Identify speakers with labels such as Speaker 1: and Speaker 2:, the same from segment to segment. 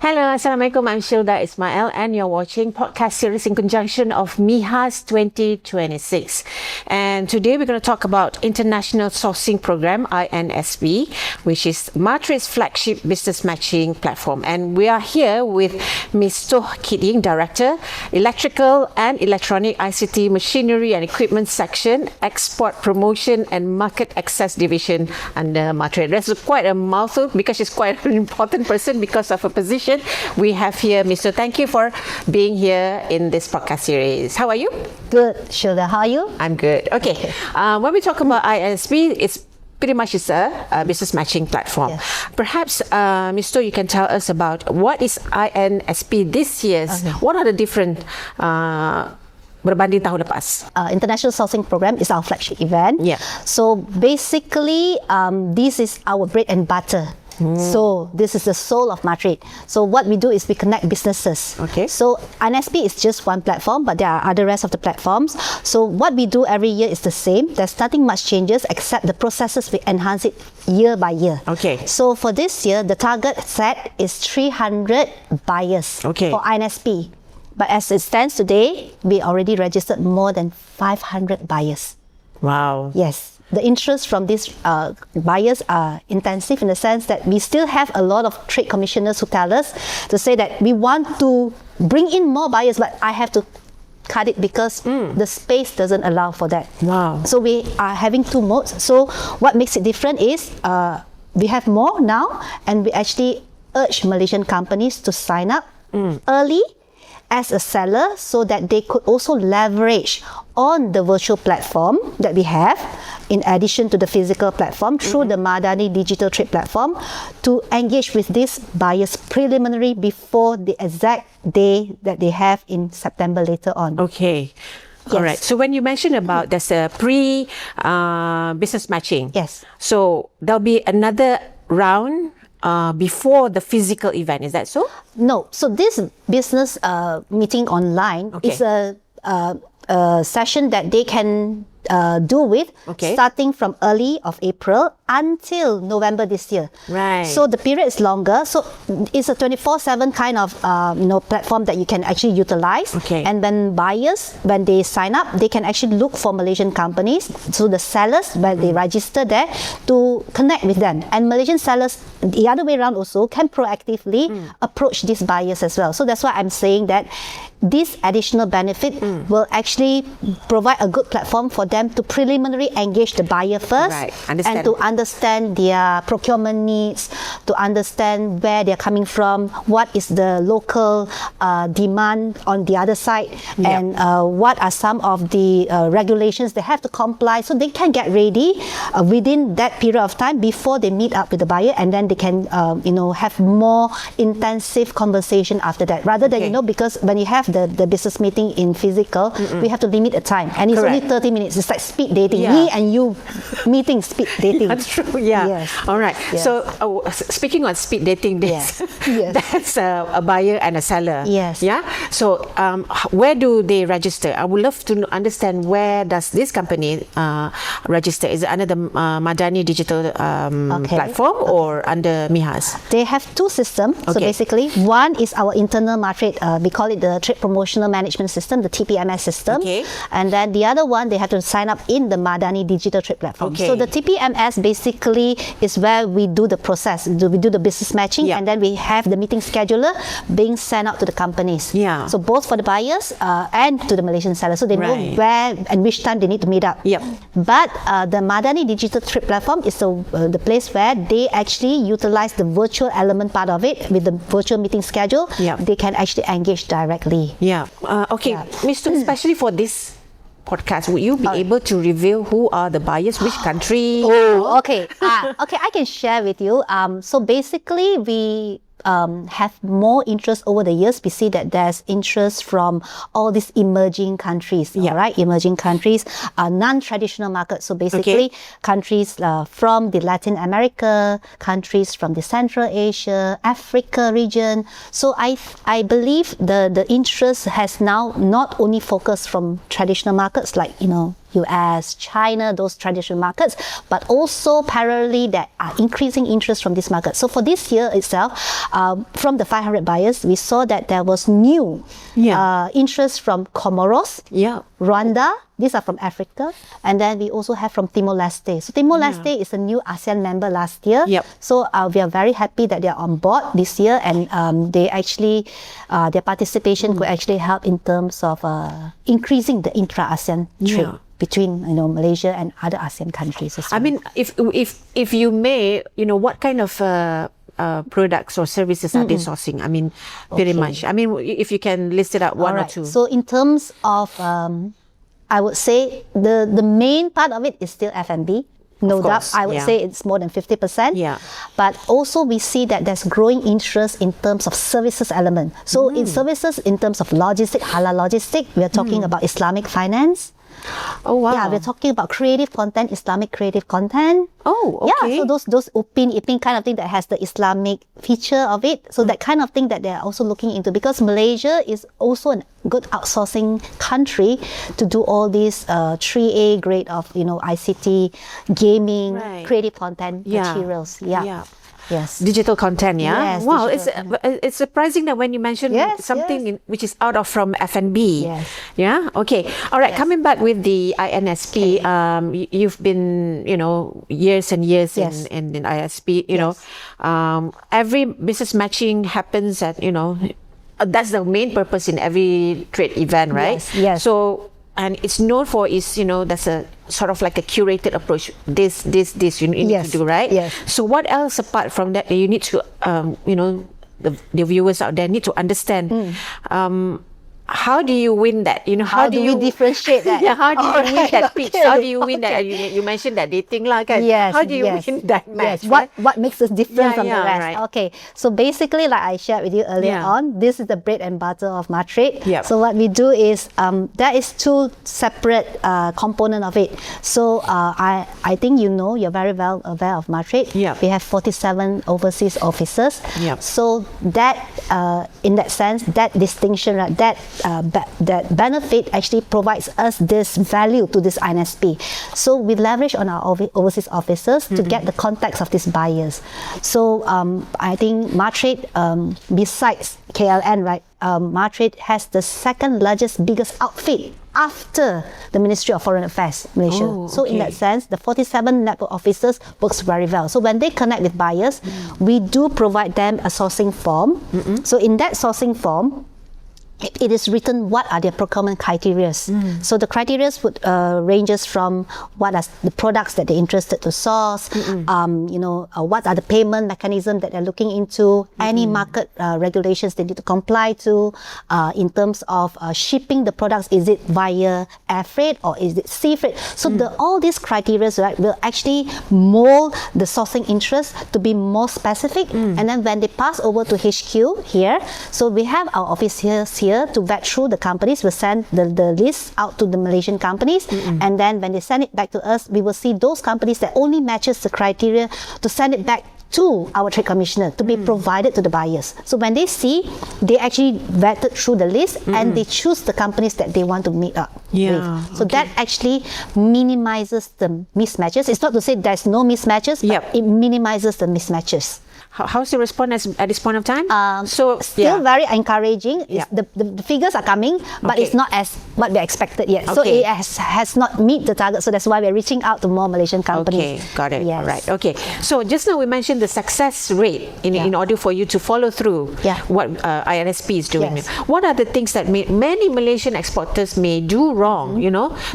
Speaker 1: Hello, Assalamualaikum. I'm Shilda Ismail and you're watching podcast series in conjunction of MIHAS 2026. And today we're going to talk about International Sourcing Program, INSP, which is MATRADE's flagship business matching platform. And we are here with Ms. Toh Kit Ying, Director, Electrical and Electronic ICT Machinery and Equipment Section, Export Promotion and Market Access Division under MATRADE. That's quite a mouthful because she's quite an important person because of her position. We have here Mr. Thank you for being here in this podcast series. How are you?
Speaker 2: Good, Shilda. How are you?
Speaker 1: I'm good. Okay. When we talk about INSP, it's pretty much a business matching platform.
Speaker 2: Yes.
Speaker 1: Perhaps, Mr. You can tell us about what is INSP this year. Okay. What are the different berbanding tahun lepas?
Speaker 2: International Sourcing Program is our flagship event.
Speaker 1: Yeah.
Speaker 2: So basically, this is our bread and butter. So this is the soul of MATRADE. So what we do is we connect businesses.
Speaker 1: Okay.
Speaker 2: So INSP is just one platform, but there are other rest of the platforms. So what we do every year is the same. There's nothing much changes except the processes, we enhance it year by year.
Speaker 1: Okay.
Speaker 2: So for this year, the target set is 300 buyers for INSP. But as it stands today, we already registered more than 500 buyers.
Speaker 1: Wow.
Speaker 2: Yes. The interest from these buyers are intensive in the sense that we still have a lot of trade commissioners who tell us to say that we want to bring in more buyers, but I have to cut it because the space doesn't allow for that.
Speaker 1: Wow.
Speaker 2: So we are having two modes. So what makes it different is we have more now, and we actually urge Malaysian companies to sign up early as a seller so that they could also leverage on the virtual platform that we have in addition to the physical platform through the Madani Digital Trade Platform to engage with these buyers preliminary before the exact day that they have in September later on.
Speaker 1: Okay.
Speaker 2: Yes.
Speaker 1: All right. So when you mentioned about there's a business matching.
Speaker 2: Yes.
Speaker 1: So there'll be another round before the physical event. Is that so?
Speaker 2: No. So this business meeting online is a session that they can do with starting from early of April until November this year.
Speaker 1: Right.
Speaker 2: So the period is longer. So it's a 24/7 kind of platform that you can actually utilize.
Speaker 1: Okay.
Speaker 2: And when buyers, when they sign up, they can actually look for Malaysian companies. So the sellers, when they register there, to connect with them. And Malaysian sellers, the other way around also, can proactively approach these buyers as well. So that's why I'm saying that this additional benefit will actually provide a good platform for them to preliminary engage the buyer first, and to understand their procurement needs, to understand where they're coming from, what is the local demand on the other side, and what are some of the regulations they have to comply, so they can get ready within that period of time before they meet up with the buyer, and then they can have more intensive conversation after that, rather than because when you have the business meeting in physical, we have to limit the time, and it's only 30 minutes. It's like speed dating. Me and you meeting speed dating.
Speaker 1: That's true. Yeah.
Speaker 2: Yes.
Speaker 1: All right.
Speaker 2: Yes.
Speaker 1: So speaking on speed dating,
Speaker 2: Yes. Yes.
Speaker 1: that's a buyer and a seller.
Speaker 2: Yes.
Speaker 1: Yeah. So where do they register? I would love to understand, where does this company register? Is it under the Madani Digital platform or under MIHAS?
Speaker 2: They have two systems. So basically, one is our internal MATRADE, we call it the Trade Promotional Management System, the TPMS system.
Speaker 1: Okay.
Speaker 2: And then the other one, they have to sign up in the Madani Digital Trade Platform. So the TPMS basically is where we do the process. We do the business matching, and then we have the meeting scheduler being sent out to the companies.
Speaker 1: Yeah.
Speaker 2: So both for the buyers and to the Malaysian sellers. So they know where and which time they need to meet up.
Speaker 1: Yep.
Speaker 2: But the Madani Digital Trade Platform is the place where they actually utilize the virtual element part of it with the virtual meeting schedule. They can actually engage directly.
Speaker 1: Yeah. Mr. Especially for this podcast, would you be able to reveal who are the buyers, which country?
Speaker 2: Oh, okay. Okay, I can share with you. So basically, we have more interest over the years. We see that there's interest from all these emerging countries, right? Emerging countries are non-traditional markets. So basically, countries from the Latin America, countries from the Central Asia, Africa region. So I believe the interest has now not only focused from traditional markets like, US, China, those traditional markets, but also parallelly there are increasing interest from this market. So for this year itself, from the 500 buyers, we saw that there was new interest from Comoros, Rwanda. These are from Africa, and then we also have from Timor-Leste. So Timor-Leste is a new ASEAN member last year. So we are very happy that they are on board this year, and they actually their participation could actually help in terms of increasing the intra-ASEAN trade between Malaysia and other ASEAN countries as well.
Speaker 1: I mean, if you may, what kind of products or services are they sourcing? I mean, very much. I mean, if you can list it out one or two.
Speaker 2: So in terms of I would say the main part of it is still F&B. No doubt, I would say it's more than 50%. But also we see that there's growing interest in terms of services element. So in services, in terms of logistics, halal logistics, we are talking about Islamic finance.
Speaker 1: Oh wow!
Speaker 2: Yeah, we're talking about creative content, Islamic creative content.
Speaker 1: Oh, okay.
Speaker 2: Yeah, so those upin kind of thing that has the Islamic feature of it. So that kind of thing that they're also looking into, because Malaysia is also a good outsourcing country to do all these 3A grade of ICT, gaming, creative content materials. Yes.
Speaker 1: Digital content,
Speaker 2: Yes,
Speaker 1: wow, it's surprising that when you mentioned something which is out of from F&B. Yeah. Okay. All right. Coming back with the INSP, you've been years and years in ISP. Every business matching happens at that's the main purpose in every trade event, right?
Speaker 2: Yes.
Speaker 1: So. And it's known for there's a sort of like a curated approach. This you need to do, right?
Speaker 2: Yes.
Speaker 1: So what else apart from that you need to, the viewers out there need to understand? How do you win that?
Speaker 2: How do we differentiate that?
Speaker 1: How do you win that pitch? How do you win that? You mentioned that dating lah, kan? How do you win that match?
Speaker 2: What makes us different from the rest?
Speaker 1: Right.
Speaker 2: Okay, so basically, like I shared with you earlier on, this is the bread and butter of MATRADE. So what we do is there is two separate component of it. So I think you're very well aware of MATRADE. We have 47 overseas officers. So that in that sense, that distinction, right, that benefit actually provides us this value to this INSP. So we leverage on our overseas officers to get the contacts of these buyers. So I think MATRADE, besides KLN, right, MATRADE has the second largest, biggest outfit after the Ministry of Foreign Affairs, Malaysia. So in that sense, the 47 network officers works very well. So when they connect with buyers, we do provide them a sourcing form. So in that sourcing form, it is written what are their procurement criteria. So the criteria would ranges from what are the products that they're interested to source, what are the payment mechanisms that they're looking into, any market regulations they need to comply to, in terms of shipping the products, is it via air freight or is it sea freight? So all these criteria, right, will actually mold the sourcing interest to be more specific. And then when they pass over to HQ here, so we have our officers here to vet through the companies. We'll send the list out to the Malaysian companies, and then when they send it back to us, we will see those companies that only matches the criteria to send it back to our trade commissioner to be provided to the buyers. So when they see, they actually vetted through the list and they choose the companies that they want to meet up with. So that actually minimizes the mismatches. It's not to say there's no mismatches, but it minimizes the mismatches.
Speaker 1: How's the response at this point of time?
Speaker 2: Still very encouraging. The figures are coming, but it's not as what we expected yet. So it has not meet the target. So that's why we're reaching out to more Malaysian companies.
Speaker 1: Okay, got it. Right. Okay. So just now we mentioned the success rate in order for you to follow through what INSP is doing. What are the things that many Malaysian exporters may do wrong?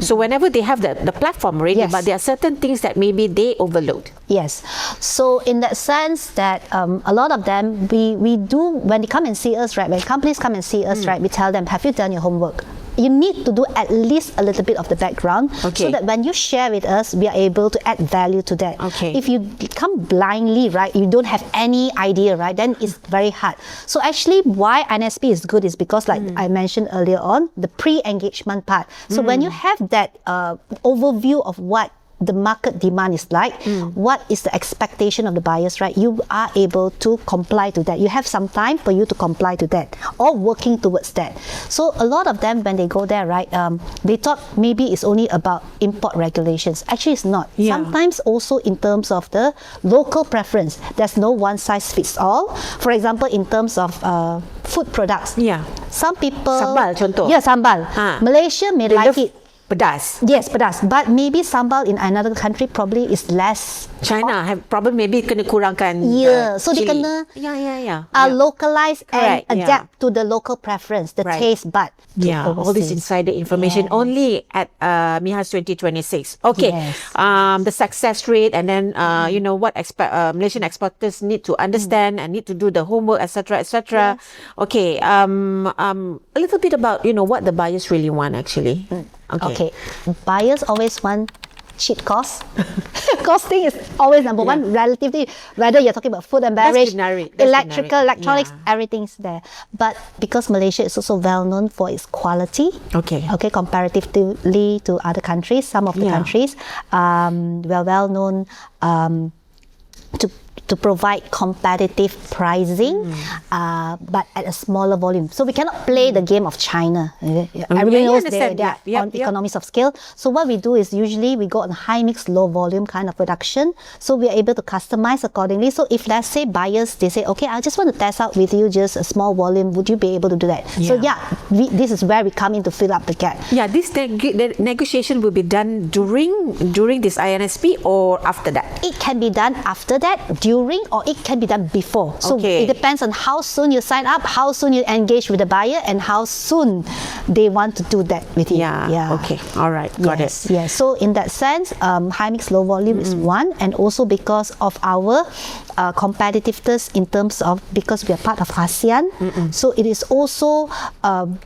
Speaker 1: So whenever they have the platform already, but there are certain things that maybe they overload.
Speaker 2: Yes. So in that sense that a lot of them, we do, when they come and see us, right, when companies come and see us, right, we tell them, have you done your homework? You need to do at least a little bit of the background so that when you share with us, we are able to add value to that. If you come blindly, right, you don't have any idea, right, then it's very hard. So actually why INSP is good is because, like I mentioned earlier on, the pre-engagement part. So when you have that overview of what the market demand is like, what is the expectation of the buyers, right? You are able to comply to that. You have some time for you to comply to that or working towards that. So a lot of them, when they go there, right, they thought maybe it's only about import regulations. Actually, it's not.
Speaker 1: Yeah.
Speaker 2: Sometimes also in terms of the local preference, there's no one size fits all. For example, in terms of food products.
Speaker 1: Yeah.
Speaker 2: Some people...
Speaker 1: Sambal, contoh.
Speaker 2: Yeah, sambal. Malaysia may like it.
Speaker 1: Pedas.
Speaker 2: Yes, pedas. But maybe sambal in another country probably is less.
Speaker 1: China have problem, maybe kena kurangkan
Speaker 2: So
Speaker 1: chili.
Speaker 2: they kena localize
Speaker 1: Correct,
Speaker 2: and adapt to the local preference, the taste bud.
Speaker 1: All this insider information only at MIHAS 2026. Okay,
Speaker 2: Yes.
Speaker 1: The success rate, and then you know what Malaysian exporters need to understand and need to do the homework, etc., etc. Okay, a little bit about what the buyers really want actually.
Speaker 2: Okay. Buyers always want cheap cost. Costing is always number one, relatively, whether you're talking about food and beverage, electrical, electronics, everything's there. But because Malaysia is also well known for its quality, comparatively to other countries, some of the countries, we're well known to provide competitive pricing, but at a smaller volume. So we cannot play the game of China. Everybody knows they are on economies of scale. So what we do is usually we go on high mix, low volume kind of production. So we are able to customize accordingly. So if let's say buyers, they say, okay, I just want to test out with you just a small volume, would you be able to do that? So this is where we come in to fill up the gap.
Speaker 1: This negotiation will be done during this INSP or after that?
Speaker 2: It can be done after that, during, or it can be done before. So it depends on how soon you sign up, how soon you engage with the buyer, and how soon they want to do that with you.
Speaker 1: Okay. All right. Got it.
Speaker 2: Yes. So in that sense, high mix, low volume is one, and also because of our competitiveness in terms of, because we are part of ASEAN, so it is also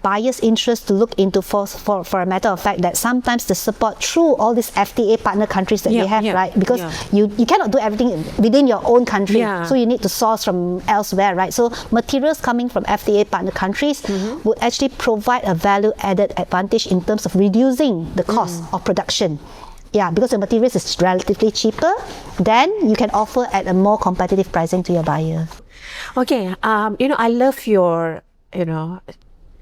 Speaker 2: buyers' interest to look into for a matter of fact that sometimes the support through all these FTA partner countries that we have, right? Because you cannot do everything within your own country, so you need to source from elsewhere, right? So materials coming from FTA partner countries would actually provide a value-added advantage in terms of reducing the cost of production. Because the materials is relatively cheaper, then you can offer at a more competitive pricing to your buyer.
Speaker 1: Okay, I love your,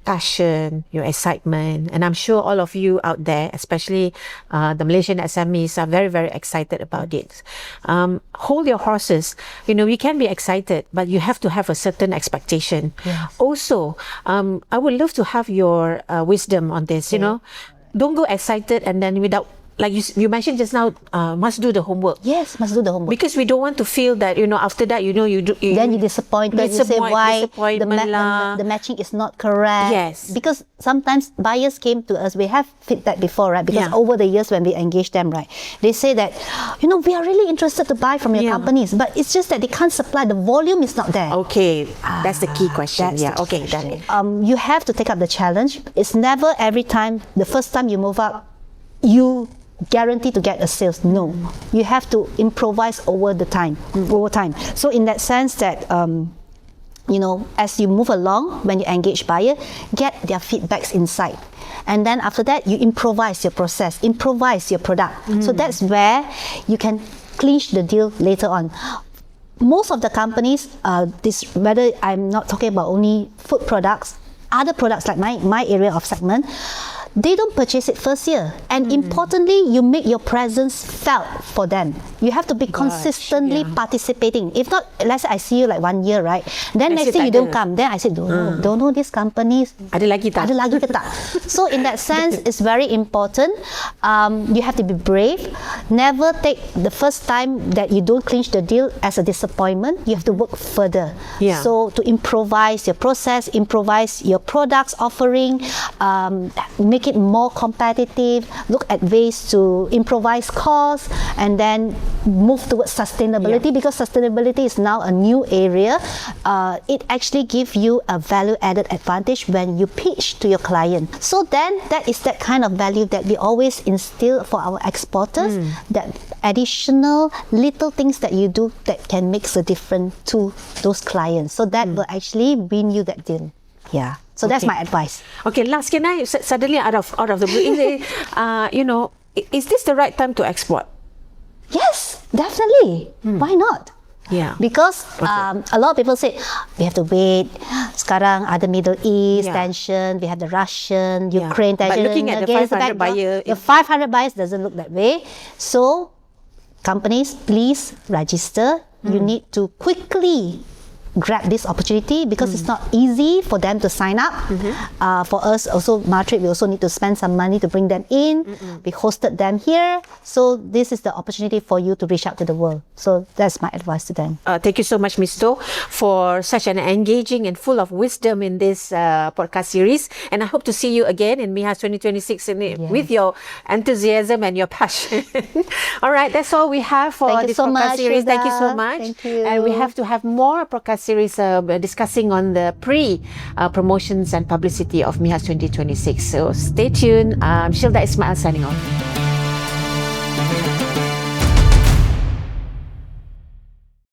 Speaker 1: passion, your excitement, and I'm sure all of you out there, especially the Malaysian SMEs, are very, very excited about it. Hold your horses. You can be excited, but you have to have a certain expectation. Also, I would love to have your wisdom on this. Don't go excited and then without, like you mentioned just now, must do the homework.
Speaker 2: Yes, must do the homework.
Speaker 1: Because we don't want to feel that, after that, you
Speaker 2: then you're disappointed. You say why the matching is not correct.
Speaker 1: Yes.
Speaker 2: Because sometimes buyers came to us, we have feedback before, right? Because over the years when we engage them, right, they say that, we are really interested to buy from your companies, but it's just that they can't supply, the volume is not there.
Speaker 1: Okay, that's the key question. Okay, done.
Speaker 2: You have to take up the challenge. It's never every time, the first time you move up, you guarantee to get a sales. No, you have to improvise over time. So in that sense that as you move along, when you engage buyer, get their feedbacks inside, and then after that you improvise your process, improvise your product. So that's where you can clinch the deal later on. Most of the companies, whether I'm not talking about only food products, other products like my area of segment, they don't purchase it first year. And importantly, you make your presence felt for them. You have to be consistently participating. If not, let's say I see you like 1 year, right? Then next thing you don't come. Then I say, don't know these companies.
Speaker 1: Ada lagi tak?
Speaker 2: So in that sense, it's very important. You have to be brave. Never take the first time that you don't clinch the deal as a disappointment. You have to work further. So to improvise your process, improvise your products offering, make it more competitive, look at ways to improvise costs, and then move towards sustainability, because sustainability is now a new area. It actually gives you a value-added advantage when you pitch to your client. So then that is that kind of value that we always instill for our exporters, that additional little things that you do that can make a difference to those clients. So that will actually win you that deal. So that's my advice.
Speaker 1: Okay, last, can I suddenly out of the blue, is this the right time to export?
Speaker 2: Definitely. Why not?
Speaker 1: Yeah.
Speaker 2: Because a lot of people say we have to wait. Sekarang ada Middle East tension, we have the Russian, Ukraine
Speaker 1: But
Speaker 2: tension.
Speaker 1: looking at the
Speaker 2: against
Speaker 1: 500 buyer,
Speaker 2: the 500 buyers doesn't look that way. So companies, please register. You need to quickly grab this opportunity because it's not easy for them to sign up. For us also, MATRADE, we also need to spend some money to bring them in. We hosted them here. So this is the opportunity for you to reach out to the world. So that's my advice to them.
Speaker 1: Thank you so much, Ms. Toh, for such an engaging and full of wisdom in this podcast series. And I hope to see you again in MIHAS 2026 with your enthusiasm and your passion. All right, that's all we have for
Speaker 2: Thank you
Speaker 1: this
Speaker 2: so
Speaker 1: podcast
Speaker 2: much,
Speaker 1: series. Thank you so
Speaker 2: Rida.
Speaker 1: much.
Speaker 2: Thank you.
Speaker 1: And we have to have more podcast series discussing on the promotions and publicity of MIHAS 2026. So stay tuned. Shilda Ismail signing off.